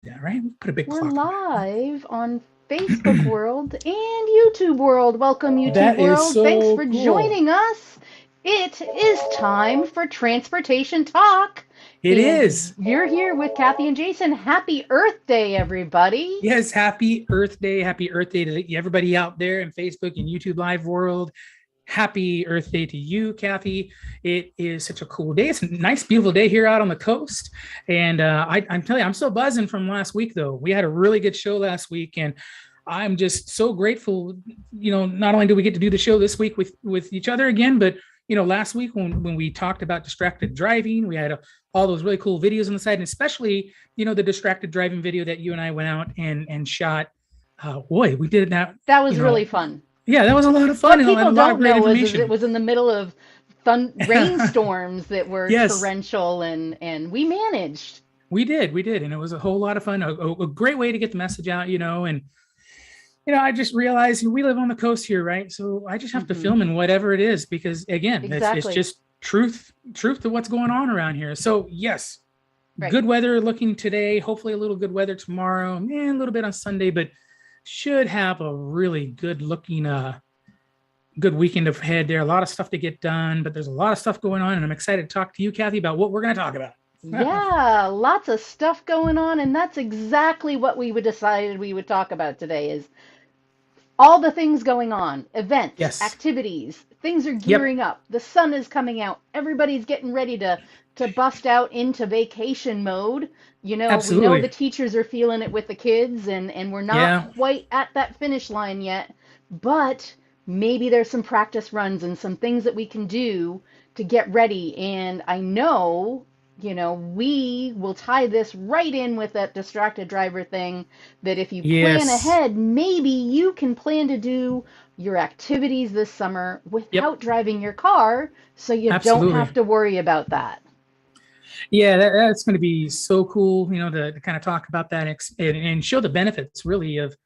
Yeah, right. Put a big We're clock on live on Facebook World and YouTube World. Welcome, that. YouTube That is World. Thanks so for cool. joining us. It is time for Transportation Talk. It And is. you're here with Kathy and Jason. Happy Earth Day, everybody. Yes, happy Earth Day. Happy Earth Day to everybody out there in Facebook and YouTube Live world. Happy Earth Day to you, Kathy. It is such a cool day. It's a nice, beautiful day here out on the coast. And I'm telling you, I'm still buzzing from last week, though. We had a really good show last week, and I'm just so grateful. Not only do we get to do the show this week with each other again, but last week when we talked about distracted driving, we had all those really cool videos on the side, and especially the distracted driving video that you and I went out and shot. Boy, we did that. That You was really know, fun. yeah, that was a lot of fun What and a people lot of don't great know is it information. was in the middle of rainstorms that were Yes, torrential, and we managed. we did, and it was a whole lot of fun. A great way to get the message out, and I just realized we live on the coast here, right? So I just have to Hmm. film in whatever it is because again, it's Exactly. just truth to what's going on around here. So yes, Right. good weather looking today. Hopefully a little good weather tomorrow, and a little bit on Sunday, but should have a really good looking good weekend ahead there. A lot of stuff to get done, but there's a lot of stuff going on, and I'm excited to talk to you, Kathy, about what we're going to talk about. Yeah, lots of stuff going on, and that's exactly what we would decided we would talk about today is all the things going on, events, Yes. activities, things are Yep. gearing up. The sun is coming out. Everybody's getting ready to bust out into vacation mode. We know the Absolutely. teachers are feeling it with the kids and we're not Yeah. quite at that finish line yet, but maybe there's some practice runs and some things that we can do to get ready. And I know we will tie this right in with that distracted driver thing that if you plan Yes. ahead, maybe you can plan to do your activities this summer Yep. without driving your car so you don't have Absolutely. to worry about that. Yeah, that's going to be so cool, to kind of talk about that and show the benefits really of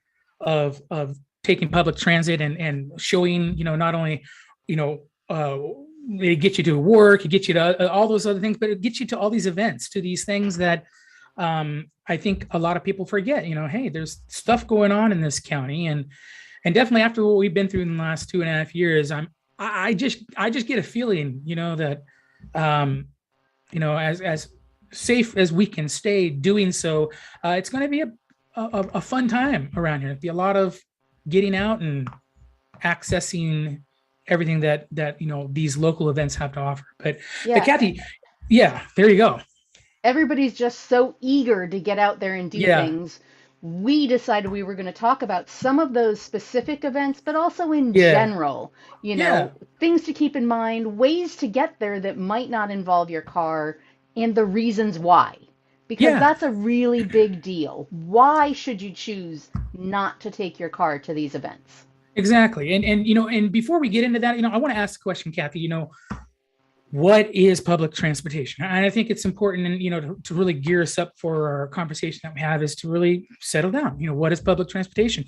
taking public transit and showing, not only, you know, uh, it gets you to work, it gets you to all those other things, but it gets you to all these events, to these things that I think a lot of people forget. Hey, there's stuff going on in this county, and definitely after what we've been through in the last 2.5 years, I just get a feeling, that um, as safe as we can stay doing so, it's going to be a fun time around here. It'll be a lot of getting out and accessing everything that these local events have to offer. But Yeah, Kathy, yeah, there you go. everybody's just so eager to get out there and do Yeah, things. We decided we were going to talk about some of those specific events, but also in yeah, general, yeah, things to keep in mind, ways to get there that might not involve your car, and the reasons why. Because yeah. that's a really big deal. Why should you choose not to take your car to these events? Exactly. And before we get into that, I want to ask the question, Kathy, what is public transportation? And I think it's important, and to really gear us up for our conversation that we have, is to really settle down. What is public transportation?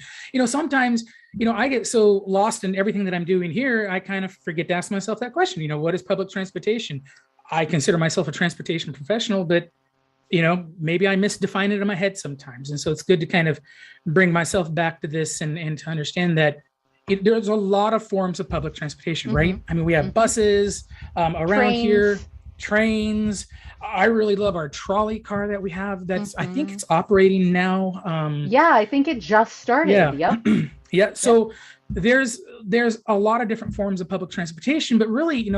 Sometimes I get so lost in everything that I'm doing here, I kind of forget to ask myself that question. What is public transportation? I consider myself a transportation professional, but maybe I misdefine it in my head sometimes, and so it's good to kind of bring myself back to this and to understand that there's a lot of forms of public transportation, Mm-hmm. right? I mean, we have Mm-hmm. buses around here, Trains. trains. I really love our trolley car that we have. I think Mm-hmm. it's operating now. Yeah, I think it just started. Yeah, Yep. yeah. Yep. So there's a lot of different forms of public transportation, but really,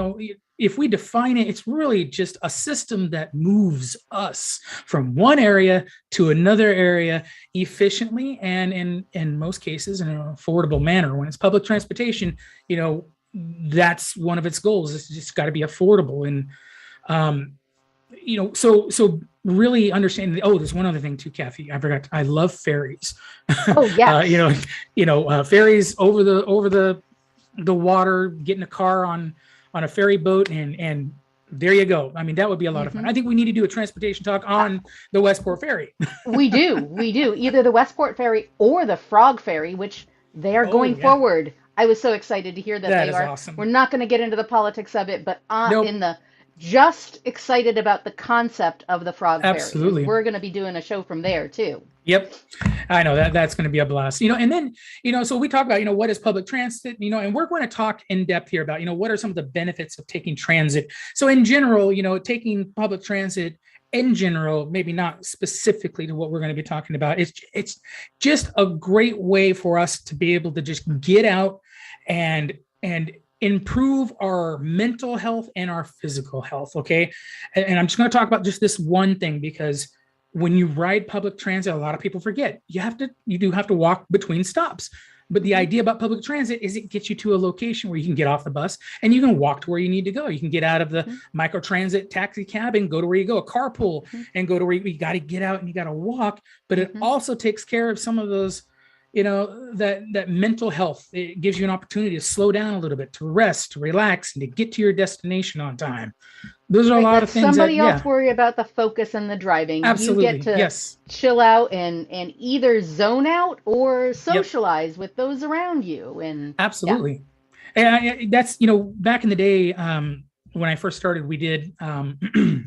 if we define it, it's really just a system that moves us from one area to another area efficiently and in most cases in an affordable manner. When it's public transportation, you know, that's one of its goals. It's just got to be affordable. And um, so really understanding. Oh, there's one other thing too, Kathy. I forgot. I love ferries. Oh, uh, you yes. know, ferries over the water, getting a car on a ferry boat, and there you go. I mean, that would be a lot of fun. Mm-hmm. I think we need to do a transportation talk on the Westport Ferry. We do. We do. Either the Westport Ferry or the Frog Ferry, which they are Oh going yeah, forward. I was so excited to hear that that they is are. We're awesome. not going to get into the politics of it, but Nope. in the just excited about the concept of the Frog Ferry, and Absolutely. we're going to be doing a show from there too. Yep. I know that that's going to be a blast. And then, so we talk about, what is public transit, and we're going to talk in depth here about, what are some of the benefits of taking transit. So in general, taking public transit in general, maybe not specifically to what we're going to be talking about. It's just a great way for us to be able to just get out and improve our mental health and our physical health. Okay. And I'm just going to talk about just this one thing, because when you ride public transit, a lot of people forget you do have to walk between stops. But the idea about public transit is it gets you to a location where you can get off the bus and you can walk to where you need to go. You can get out of the microtransit taxi cab and go to where you go, a carpool and go to where you got to get out and you got to walk. But it also takes care of some of those, that mental health. It gives you an opportunity to slow down a little bit, to rest, to relax, and to get to your destination on time. Those are a Right, lot let of things that, somebody yeah, else worry about the focus and the driving. You get absolutely. to Yes. chill out and either zone out or Yep. socialize with those around you. And yeah. Absolutely. And that's, back in the day, when I first started, we did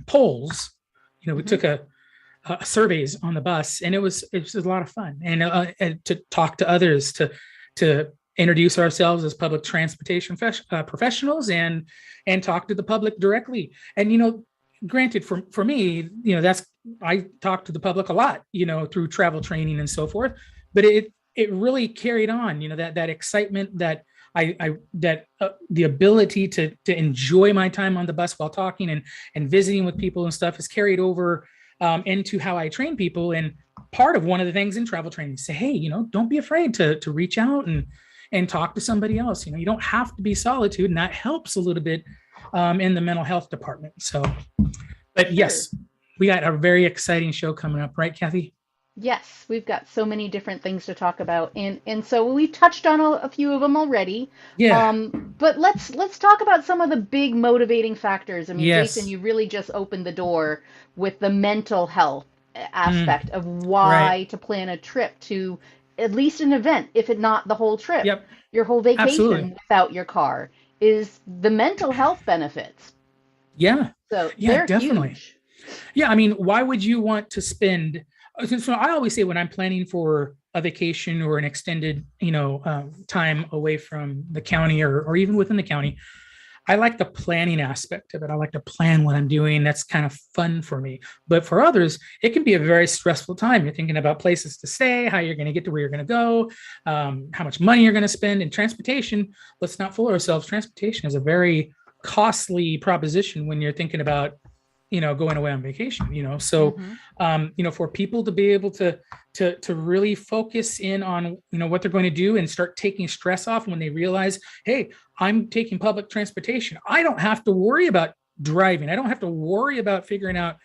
polls. We Hmm. took a surveys on the bus, and it was a lot of fun, and to talk to others, to introduce ourselves as public transportation professionals, and talk to the public directly. And granted, for me, that's I talk to the public a lot, through travel training and so forth. But it really carried on, that excitement, that I that the ability to enjoy my time on the bus while talking and visiting with people and stuff has carried over into how I train people. And part of one of the things in travel training is say, hey, don't be afraid to reach out and talk to somebody else. You don't have to be solitude, and that helps a little bit in the mental health department. So, but Sure. yes, we got a very exciting show coming up, right, Kathy? Yes, we've got so many different things to talk about, and so we touched on a few of them already. Yeah. But let's talk about some of the big motivating factors. I mean, Jason, Yes. you really just opened the door with the mental health Mm, aspect of right. why to plan a trip to at least an event, if it not the whole trip, Yep. your whole vacation Absolutely. without your car, is the mental health benefits. Yeah. So Yeah, they're definitely. huge. Yeah, I mean, why would you want to spend? So I always say when I'm planning for a vacation or an extended, time away from the county, or even within the county, I like the planning aspect of it. I like to plan what I'm doing. That's kind of fun for me. But for others, it can be a very stressful time. You're thinking about places to stay, how you're going to get to where you're going to go, how much money you're going to spend, and transportation. Let's not fool ourselves. Transportation is a very costly proposition when you're thinking about going away on vacation. So Hmm. for people to be able to really focus in on what they're going to do and start taking stress off when they realize, hey, I'm taking public transportation, I don't have to worry about driving, I don't have to worry about figuring out,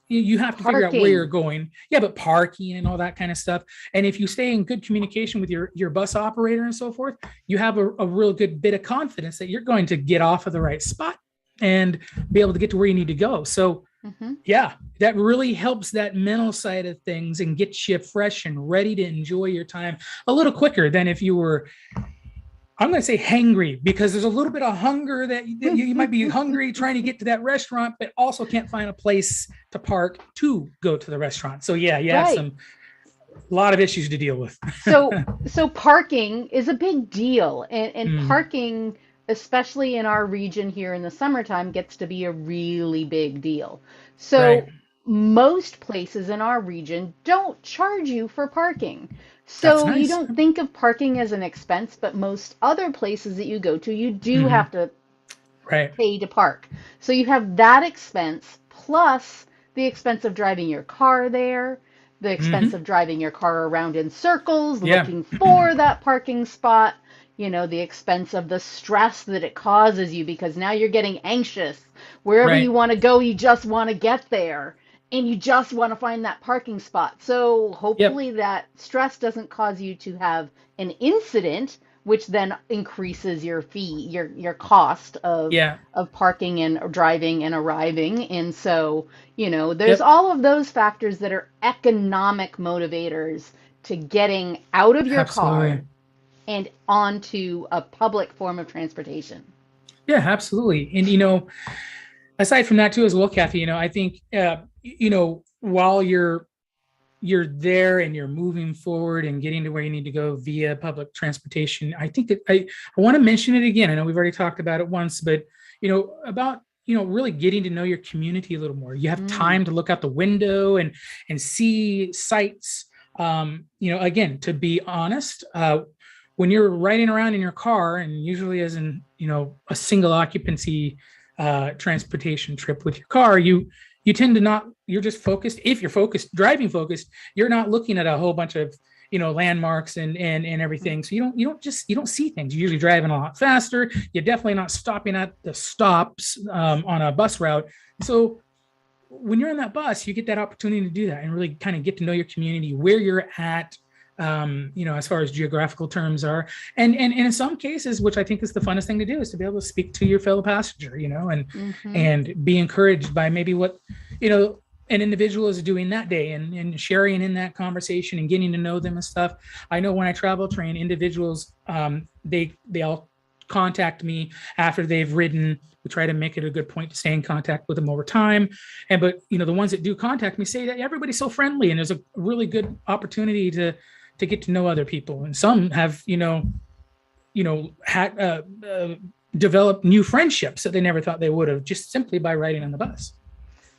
you have to figure out where you're Parking. going. Yeah, but parking and all that kind of stuff. And if you stay in good communication with your bus operator and so forth, you have a real good bit of confidence that you're going to get off of the right spot and be able to get to where you need to go. So Hmm. yeah, that really helps that mental side of things and gets you fresh and ready to enjoy your time a little quicker than if you were, I'm going to say, hangry, because there's a little bit of hunger that you might be hungry trying to get to that restaurant, but also can't find a place to park to go to the restaurant. So yeah, you have Right. some, a lot of issues to deal with. So parking is a big deal, and Mm, parking, especially in our region here in the summertime, gets to be a really big deal. right. So most places in our region don't charge you for parking. That's So you nice. don't think of parking as an expense, but most other places that you go to, you do Hmm. have to Right. pay to park. So you have that expense plus the expense of driving your car there, the expense Hmm. of driving your car around in circles, Yeah. looking for that parking spot, the expense of the stress that it causes you because now you're getting anxious. Wherever you Right. want to go, you just want to get there and you just want to find that parking spot. So Yep. hopefully that stress doesn't cause you to have an incident, which then increases your fee, your cost Yeah. of parking and driving and arriving. And so, there's Yep. all of those factors that are economic motivators to getting out of your car Absolutely. and onto a public form of transportation. Yeah, absolutely. And aside from that too as well, Kathy, I think while you're there and you're moving forward and getting to where you need to go via public transportation, I think that I want to mention it again. I know we've already talked about it once, but about really getting to know your community a little more. You have Mm, time to look out the window and see sights. Again, to be honest, when you're riding around in your car, and usually as in a single occupancy transportation trip with your car, you tend to not, you're just focused. If you're focused, driving focused, you're not looking at a whole bunch of landmarks and everything. So you don't see things. You're usually driving a lot faster. You're definitely not stopping at the stops on a bus route. So when you're on that bus, you get that opportunity to do that and really kind of get to know your community, where you're at, as far as geographical terms are. And in some cases, which I think is the funnest thing to do, is to be able to speak to your fellow passenger, mm-hmm. and be encouraged by maybe what, an individual is doing that day, and sharing in that conversation and getting to know them and stuff. I know when I travel train, individuals, they all contact me after they've ridden. We try to make it a good point to stay in contact with them over time. But the ones that do contact me say that everybody's so friendly, and there's a really good opportunity to get to know other people. And some have, had developed new friendships that they never thought they would have, just simply by riding on the bus.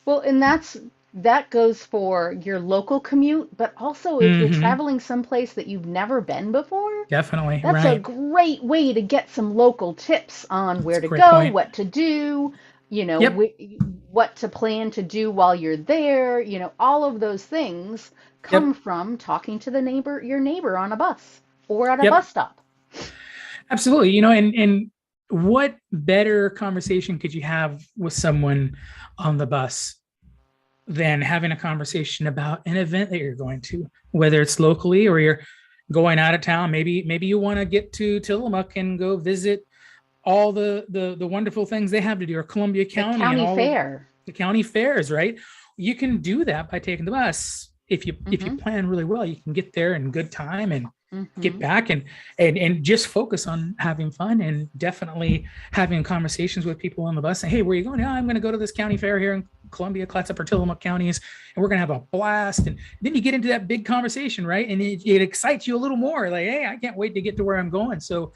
Well, and that goes for your local commute, but also if you're Mm-hmm. traveling someplace that you've never been before, Definitely. that's a Right. great way to get some local tips on That's where a to great go, point. what to do, Yep. what to plan to do while you're there. All of those things come Yep. from talking to your neighbor on a bus or at a Yep. bus stop. Absolutely. And what better conversation could you have with someone on the bus than having a conversation about an event that you're going to, whether it's locally or you're going out of town. Maybe you want to get to Tillamook and go visit all the wonderful things they have to do, or Columbia The County and county all of fair. the county fairs, right? You can do that by taking the bus. If you Mm-hmm. plan really well, you can get there in good time and get Mm-hmm. back and just focus on having fun, and definitely having conversations with people on the bus saying, hey, where are you going? I'm going to go to this county fair here in Columbia, Clatsop, or Tillamook counties, and we're going to have a blast. And then you get into that big conversation, right? And it excites you a little more, like, hey, I can't wait to get to where I'm going. So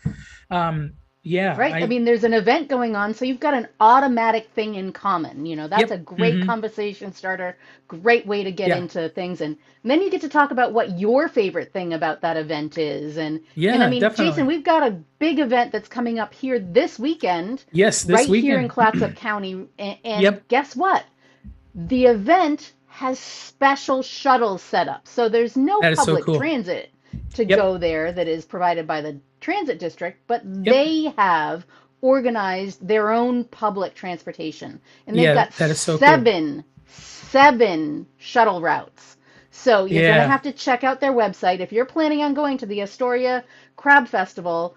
um yeah, Right. I mean, there's an event going on, so you've got an automatic thing in common. That's a yep. great Mm-hmm. conversation starter, great way to get Yeah. into things. And then you get to talk about what your favorite thing about that event is. And I Yeah, mean, Jason, definitely. we've got a big event that's coming up here this weekend, Yes, this right here in weekend. Clatsop County. And Yep. guess what? The event has special shuttles set up. So there's no That is so public cool. transit to Yep. go there that is provided by the transit district, but Yep. they have organized their own public transportation. And they've Yeah, got that is so cool. seven shuttle routes. So you're going to Yeah. have to check out their website. If you're planning on going to the Astoria Crab Festival,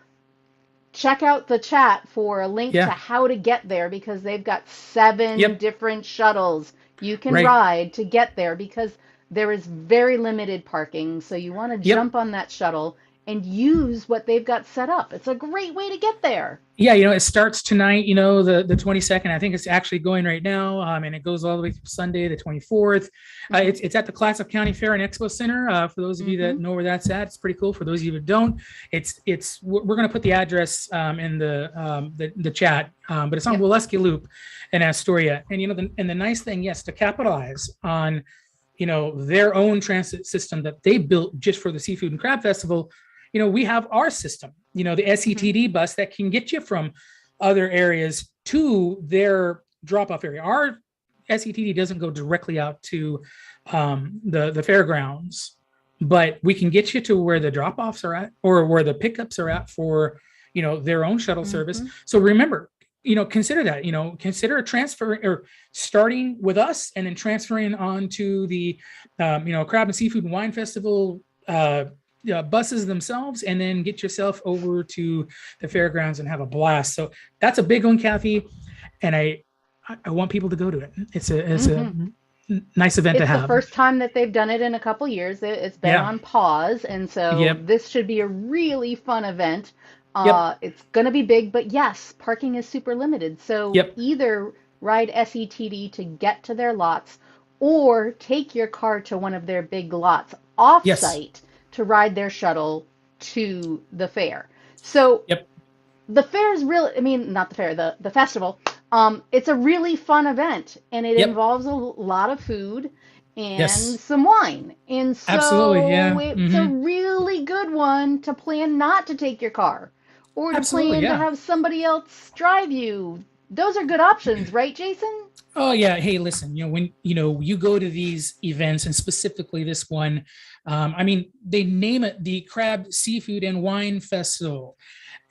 check out the chat for a link to Yeah. how to get there because they've got seven Yep. different shuttles you can Right. ride to get there because there is very limited parking. So you want to Yep. jump on that shuttle and use what they've got set up. It's a great way to get there. Yeah, it starts tonight, the 22nd. I think it's actually going right now, and it goes all the way through Sunday, the 24th. Hmm. It's at the Classic County Fair and Expo Center. For those of you Hmm. that know where that's at, it's pretty cool. For those of you that don't, we're going to put the address in the chat, but it's on Yep. Waleski Loop in Astoria. And the nice thing, yes, to capitalize on their own transit system that they built just for the Seafood and Crab Festival. We have our system, the Hmm. SETD bus that can get you from other areas to their drop-off area. Our SETD doesn't go directly out to the fairgrounds, but we can get you to where the drop-offs are at, or where the pickups are at for their own shuttle service. Hmm. So remember, consider that, consider a transfer, or starting with us and then transferring on to the Crab and Seafood and Wine Festival buses themselves, and then get yourself over to the fairgrounds and have a blast. So that's a big one, Kathy, and I want people to go to it. It's a Hmm. nice event to It's the have. first time that they've done it in a couple years. It's been Yeah. on pause, and so Yep. this should be a really fun event. Yep. It's going to be big, but yes, parking is super limited. So Yep. either ride SETD to get to their lots, or take your car to one of their big lots off Yes. site to ride their shuttle to the fair. So Yep. the fair is really, I mean, not the fair, the festival. It's a really fun event, and it Yep. involves a lot of food and Yes. some wine. And Absolutely. so Yeah. it's a Hmm. really good one to plan not to take your car or to Absolutely. plan to Yeah. have somebody else drive you. Those are good options, right, Jason? Oh yeah. Hey, listen, when you go to these events, and specifically this one, I mean, they name it the Crab Seafood and Wine Festival.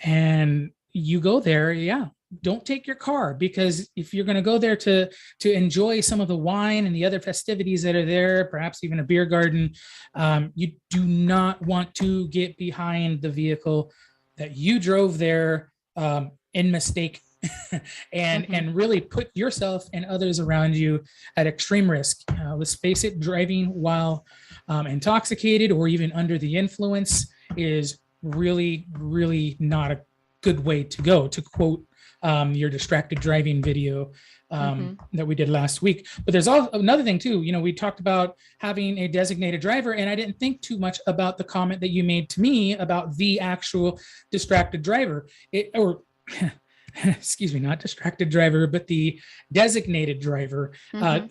And you go there, yeah, don't take your car, because if you're going to go there to enjoy some of the wine and the other festivities that are there, perhaps even a beer garden, you do not want to get behind the vehicle that you drove there in mistake, and Mm-hmm. and really put yourself and others around you at extreme risk. Let's face it, driving while intoxicated or even under the influence is really, really not a good way to go, to quote your distracted driving video Mm-hmm. that we did last week. But there's also another thing too. We talked about having a designated driver, and I didn't think too much about the comment that you made to me about the actual distracted driver. Or excuse me, not distracted driver, but the designated driver. Mm-hmm.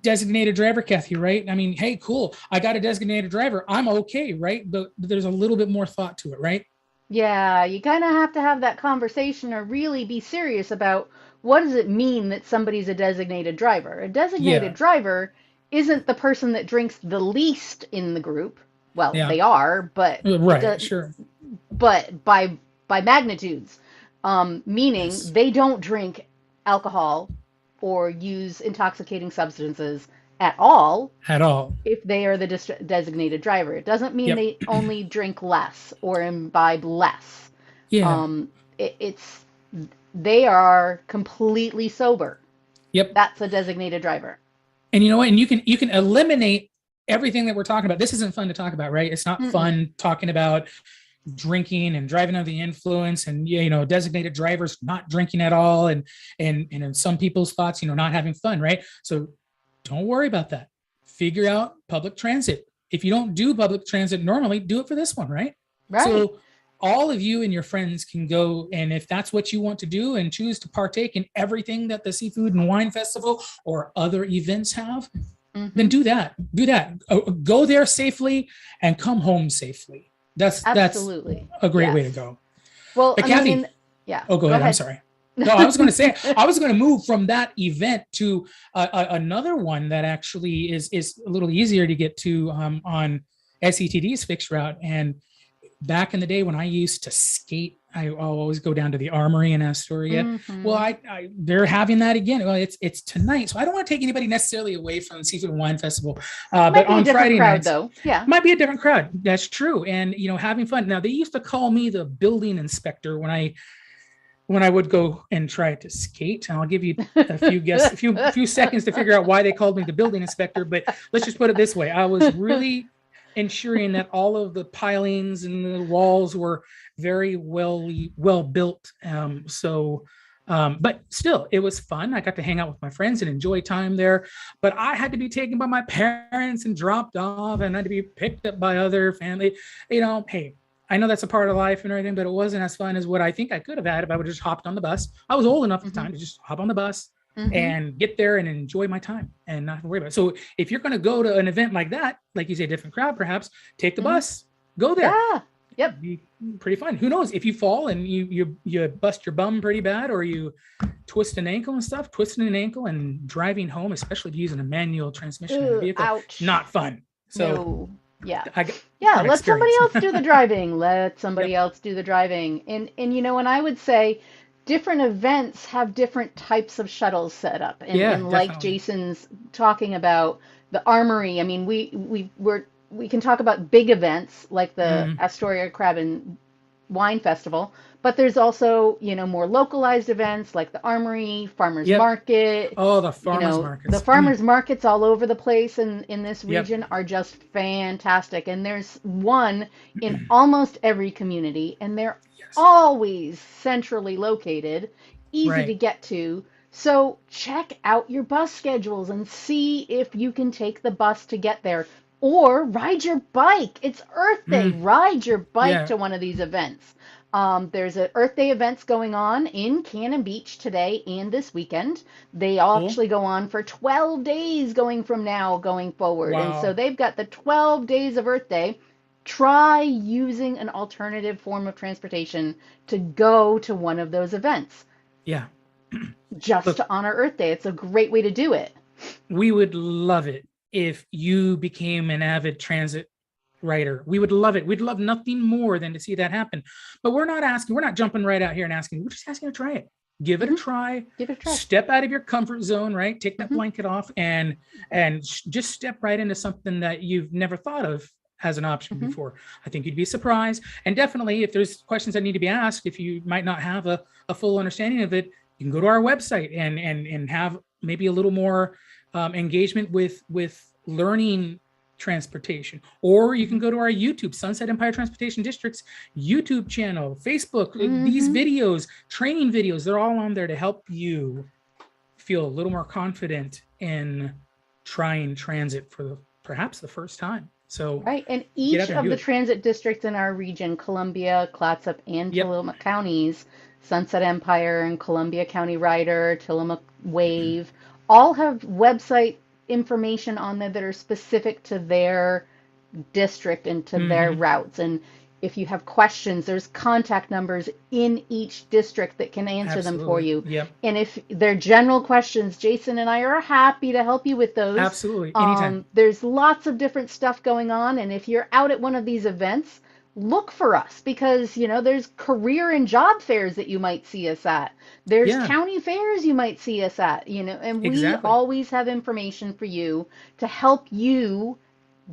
Designated driver, Kathy, right? I mean, hey, cool. I got a designated driver. I'm okay, right? But there's a little bit more thought to it, right? Yeah, you kind of have to have that conversation or really be serious about what does it mean that somebody's a designated driver. A designated Yeah, driver isn't the person that drinks the least in the group. Well, yeah, they are, but it right, does, sure. but by magnitudes, meaning Yes, they don't drink alcohol or use intoxicating substances at all at all. if they are the designated driver. It doesn't mean Yep. they only drink less or imbibe less. Yeah. Um, it's they are completely sober. Yep. That's a designated driver. And you know what? And you can eliminate everything that we're talking about. This isn't fun to talk about, right? It's not Mm-mm. fun talking about drinking and driving under the influence, and designated drivers not drinking at all, and in some people's thoughts, not having fun, right? So don't worry about that. Figure out public transit. If you don't do public transit normally, do it for this one, right? Right. So all of you and your friends can go, and if that's what you want to do and choose to partake in everything that the Seafood and Wine Festival or other events have, then Mm-hmm. do that. Go there safely and come home safely. That's Absolutely. a great way to Yes. go. Well, But I mean, Kathy, yeah. oh, go Go ahead. I'm ahead. sorry. No, I was going to say, I was going to move from that event to another one that actually is a little easier to get to on SETD's fixed route. And back in the day when I used to skate, I'll always go down to the Armory in Astoria. Well, Mm-hmm. they're having that again. Well, it's tonight, so I don't want to take anybody necessarily away from the Seafood and Wine Festival. But Might be a on different Friday crowd, nights, though. Yeah. might be a different crowd. That's true, and having fun. Now they used to call me the building inspector when I would go and try to skate. And I'll give you a few seconds to figure out why they called me the building inspector. But let's just put it this way: I was really ensuring that all of the pilings and the walls were very well built. But still, it was fun. I got to hang out with my friends and enjoy time there. But I had to be taken by my parents and dropped off, and I had to be picked up by other family. Hey, I know that's a part of life and everything, but it wasn't as fun as what I think I could have had if I would have just hopped on the bus. I was old enough at the Mm-hmm. time to just hop on the bus Mm-hmm. and get there and enjoy my time and not worry about it. So if you're going to go to an event like that, like you say, different crowd, perhaps take the Mm-hmm. bus, go there. Yeah. Yep. Be pretty fun. Who knows if you fall and you bust your bum pretty bad, or you twist an ankle and stuff, twisting an ankle and driving home, especially if you're using a manual transmission in a vehicle, Ouch. not fun. So No. Yeah. I got Yeah, some let somebody experience. else do the driving. Let Yep. somebody else do the driving. And I would say different events have different types of shuttles set up. And Yeah, and like definitely. Jason's talking about the Armory, I mean, we can talk about big events like the Mm, Astoria Crab and Wine Festival, but there's also, more localized events like the Armory, Farmers yep. Market. Oh, the You farmers know, the markets. farmers markets all over the place in this Yep. region are just fantastic. And there's one in almost every community, and they're Yes. always centrally located, easy to Right. get to. So check out your bus schedules and see if you can take the bus to get there or ride your bike. It's Earth Day. Mm, Ride your bike yeah, to one of these events. There's a Earth Day events going on in Cannon Beach today and this weekend. They all cool. actually go on for 12 days going from now going forward. And so Wow. they've got the 12 days of Earth Day. Try using an alternative form of transportation to go to one of those events Yeah. just Look, to honor Earth Day. It's a great way to do it. we would love it if you became an avid transit writer. We would love it. We'd love nothing more than to see that happen. But we're not jumping right out here and asking, we're just asking to try it. Give it a Hmm. try. Give it a try. Step out of your comfort zone, right? Take that Hmm. blanket off and just step right into something that you've never thought of as an option Hmm. before. I think you'd be surprised. And definitely, if there's questions that need to be asked, if you might not have a full understanding of it, you can go to our website and have maybe a little more engagement with learning transportation, or you can Hmm. go to our YouTube, Sunset Empire Transportation District's YouTube channel, Facebook. These Hmm. videos, training videos, they're all on there to help you feel a little more confident in trying transit for perhaps the first time. So Right. And get out each there and of do the it. transit districts in our region, Columbia, Clatsop, and Yep. Tillamook counties, Sunset Empire and Columbia County Rider, Tillamook Wave, all have website information on there that are specific to their district and to their Mm-hmm. routes. And if you have questions, there's contact numbers in each district that can answer them for Absolutely. you. Yep. And if they're general questions, Jason and I are happy to help you with those. Absolutely. Anytime. There's lots of different stuff going on. And if you're out at one of these events, look for us because, there's career and job fairs that you might see us at. There's Yeah, county fairs you might see us at, and we exactly. always have information for you to help you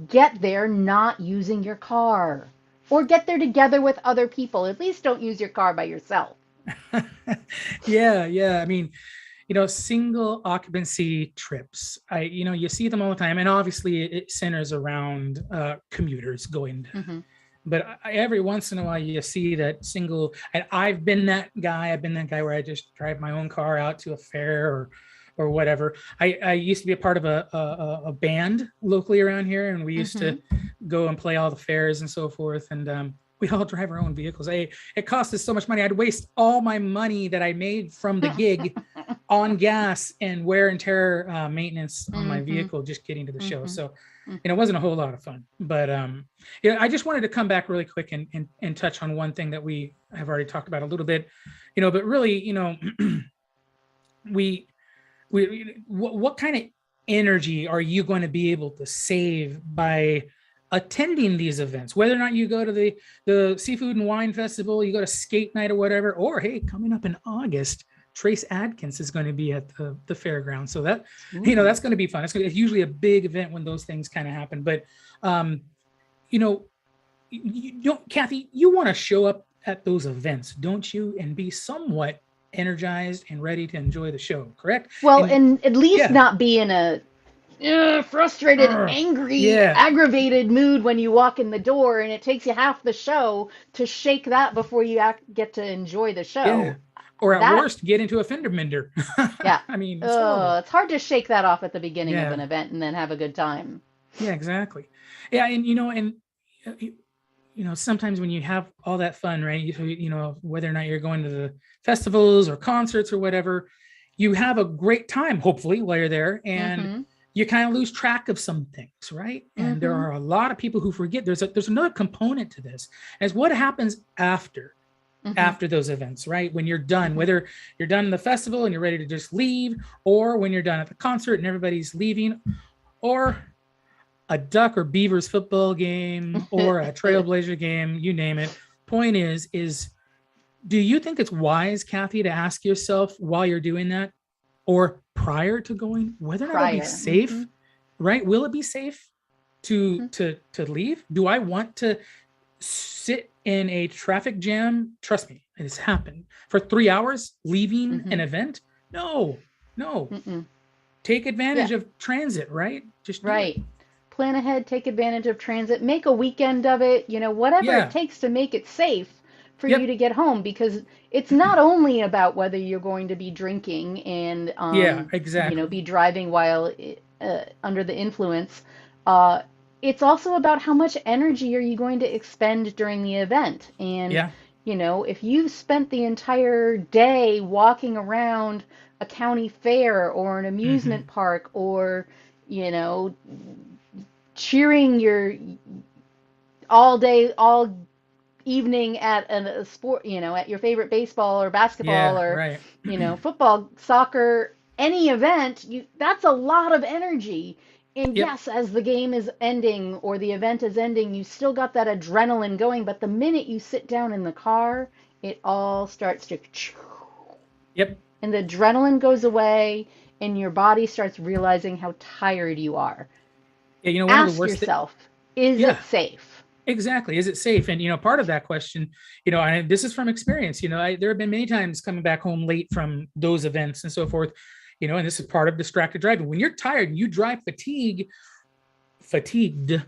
get there not using your car or get there together with other people. At least don't use your car by yourself. Yeah, yeah. I mean, single occupancy trips. You see them all the time, and obviously it centers around commuters going. Hmm. But every once in a while, you see that single. And I've been that guy. I've been that guy where I just drive my own car out to a fair or whatever. I used to be a part of a band locally around here, and we used to Hmm. go and play all the fairs and so forth. And we all drive our own vehicles. It cost us so much money. I'd waste all my money that I made from the gig on gas and wear and tear maintenance on my Hmm. vehicle just getting to the show. Hmm. So, it wasn't a whole lot of fun. But I just wanted to come back really quick and touch on one thing that we have already talked about a little bit, but really, we what kind of energy are you going to be able to save by attending these events, whether or not you go to the seafood and wine festival, you go to skate night or whatever, or hey, coming up in August, Trace Adkins is going to be at the fairground. So that's Ooh. going to be fun. It's usually a big event when those things kind of happen. But you know you don't, Kathy, you want to show up at those events, don't you, and be somewhat energized and ready to enjoy the show, correct? Well, And and at least yeah, not be in a frustrated, angry, yeah, aggravated mood when you walk in the door, and it takes you half the show to shake that before you get to enjoy the yeah. show. Or at That, worst, get into a fender bender. yeah, I mean, it's horrible. it's hard to shake that off at the beginning of an Yeah, event and then have a good time. yeah, exactly. Yeah, and uh, sometimes when you have all that fun, right? Whether or not you're going to the festivals or concerts or whatever, you have a great time, hopefully, while you're there, and Mm-hmm. you kind of lose track of some things, right? And there Mm-hmm. are a lot of people who forget. There's another component to this, as what happens Mm-hmm. after those events, right? When you're done, Mm-hmm. whether you're done in the festival and you're ready to just leave, or when you're done at the concert and everybody's leaving, or a Duck or Beavers football game or a Trailblazer game, you name it. Point is do you think it's wise, Kathy, to ask yourself while you're doing that or prior to going whether or not it'll be Prior. Mm-hmm. safe, right? Will it be safe to Mm-hmm. to leave? Do I want to sit in a traffic jam? Trust me, it has happened for 3 hours leaving Mm-hmm. an event. No, no. Mm-mm. Take Yeah. advantage of transit, right? Just do it. Right. Plan ahead, take advantage of transit, make a weekend of it, whatever it Yeah. takes to make it safe for you Yep. to get home, because it's not only about whether you're going to be drinking and Yeah, exactly. be driving while under the influence. Uh, it's also about how much energy are you going to expend during the event. And Yeah. if you've spent the entire day walking around a county fair or an amusement Hmm. park, or you know cheering your all day, all evening at a sport, at your favorite baseball or basketball Yeah, or, right. football, soccer, any event, that's a lot of energy. And Yep. yes, as the game is ending or the event is ending, you still got that adrenaline going. But the minute you sit down in the car, it all starts to, Yep. and the adrenaline goes away, and your body starts realizing how tired you are. Yeah, one of the Ask worst yourself, is yeah, it safe? exactly. Is it safe? And part of that question, and this is from experience. There have been many times coming back home late from those events and so forth. And this is part of distracted driving. When you're tired and you drive fatigued,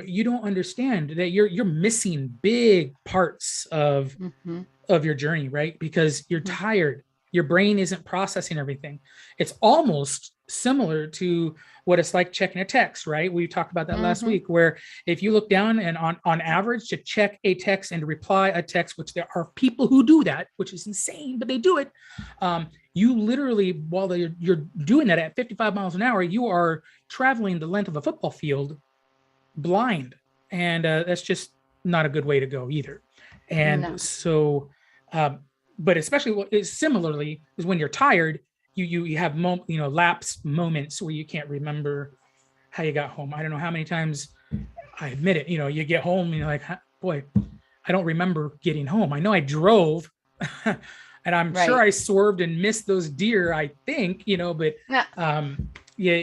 you don't understand that you're missing big parts of Hmm. your journey, right? Because you're tired. Your brain isn't processing everything. It's almost similar to what it's like checking a text, right? We talked about that last Hmm. week, where if you look down and on average to check a text and to reply a text, which there are people who do that, which is insane, but they do it. You literally, while you're doing that at 55 miles an hour, you are traveling the length of a football field blind. And that's just not a good way to go either. And No. so, um, but especially what is similarly is when you're tired, you have lapse moments where you can't remember how you got home. I don't know how many times, I admit it, you get home and you're like, boy, I don't remember getting home. I know I drove and I'm sure Right. I swerved and missed those deer, I think, but Yeah. yeah,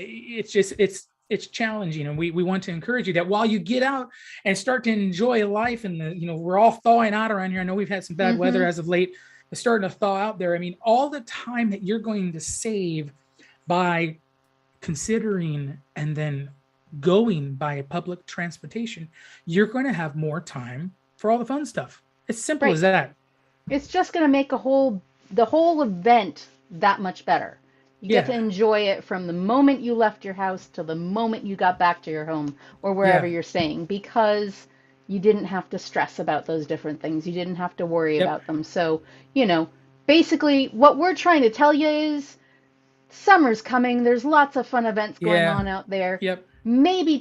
it's challenging. And we want to encourage you that while you get out and start to enjoy life, and we're all thawing out around here. I know we've had some bad weather Hmm. as of late. It's starting to thaw out there. I mean, all the time that you're going to save by considering and then going by public transportation, you're going to have more time for all the fun stuff. It's simple Right. as that. It's just going to make the whole event that much better. You get to Yeah. enjoy it from the moment you left your house to the moment you got back to your home or wherever Yeah. you're staying, because you didn't have to stress about those different things. You didn't have to worry Yep. about them. So, you know, basically what we're trying to tell you is summer's coming. There's lots of fun events going Yeah. on out there. Yep. Maybe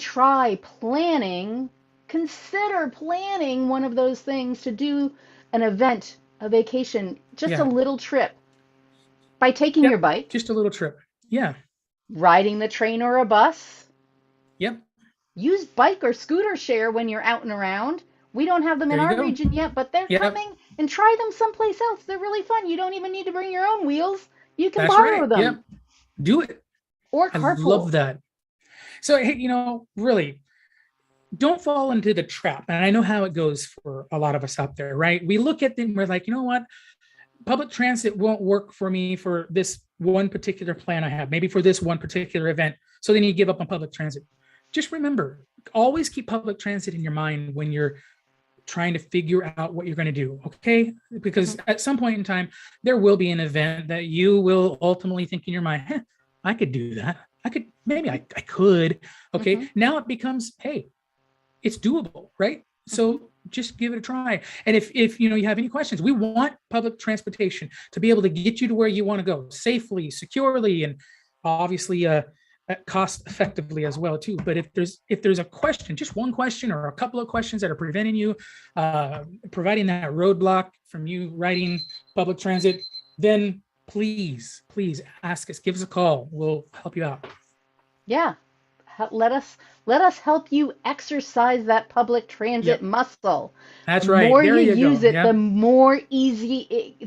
consider planning one of those things to do an event, a vacation, just a Yeah. little trip by taking your Yep. bike, Just a little trip. Yeah. riding the train or a bus. Yep. Use bike or scooter share when you're out and around. We don't have them in There you our go. region yet, but they're Yep. coming, and try them someplace else. They're really fun. You don't even need to bring your own wheels. You can That's borrow right. them Yep. Do it. or I love carpool. that. So, hey, really don't fall into the trap. And I know how it goes for a lot of us out there, right? We look at them, we're like, you know what? Public transit won't work for me for this one particular plan I have, maybe for this one particular event. So then you give up on public transit. Just remember, always keep public transit in your mind when you're trying to figure out what you're going to do. Okay. Because Hmm. at some point in time, there will be an event that you will ultimately think in your mind, I could do that. Maybe Hmm. I could. Okay. Hmm. Now it becomes, hey, it's doable, right? Hmm. So just give it a try. And if you have any questions, we want public transportation to be able to get you to where you want to go safely, securely, and obviously cost effectively as well too. But if there's a question, just one question or a couple of questions that are preventing you, providing that roadblock from you riding public transit, then please ask us, give us a call. We'll help you out. Yeah. Let us help you exercise that public transit Yep, muscle. The that's right. more There you you use go. it, Yep,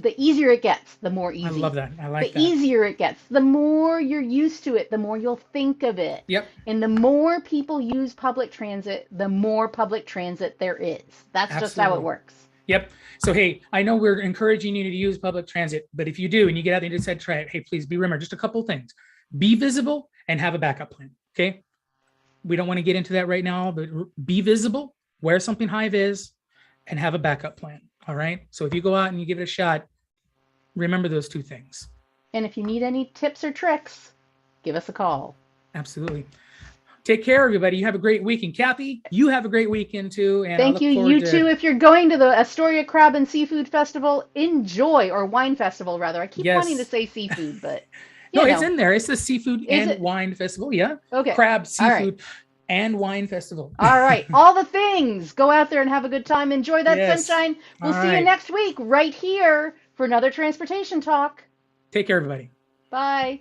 the easier it gets, the more I love easy. that. I The like that. easier it gets, the more you're used to it, the more you'll think of it. Yep. And the more people use public transit, the more public transit there is. That's just how it Absolutely. works. Yep. So, hey, I know we're encouraging you to use public transit, but if you do and you get out there and decide to try it, hey, please be remember just a couple of things: be visible and have a backup plan. Okay. We don't want to get into that right now, but be visible, wear something high vis, and have a backup plan. All right. So if you go out and you give it a shot, remember those two things. And if you need any tips or tricks, give us a call. Absolutely. Take care, everybody. You have a great weekend. Kathy, you have a great weekend too. And I Thank look you. forward You to, too. If you're going to the Astoria Crab and Seafood Festival, enjoy, or wine festival rather. I keep wanting to yes. say seafood, but No, you it's know, in there. It's the Seafood is and it? Wine Festival. Yeah. Okay. Crab, All right. seafood, and wine festival. All right. All the things. Go out there and have a good time. Enjoy that Yes. sunshine. We'll All see you right. next week right here for another transportation talk. Take care, everybody. Bye.